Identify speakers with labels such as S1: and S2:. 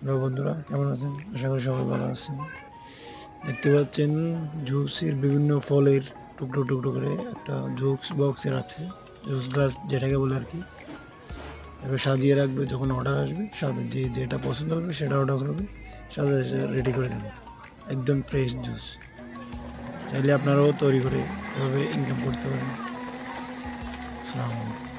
S1: Hello বন্ধুরা, কেমন আছেন? আশা করি সবাই ভালো আছেন। দেখতে পাচ্ছেন জুসের বিভিন্ন ফলের টুকরো টুকরো করে একটা জুস বক্সে রাখছে, জুস গ্লাস যেটাকে বলে আর কি। এবার সাজিয়ে রাখবে, যখন অর্ডার আসবে সাথে যেটা পছন্দ করবে সেটা অর্ডার করবে, সাথে রেডি করে দেবে। একদম ফ্রেশ জুস। চাইলে আপনারাও তৈরি করে এভাবে ইনকাম করতে পারেন। আসসালামু আলাইকুম।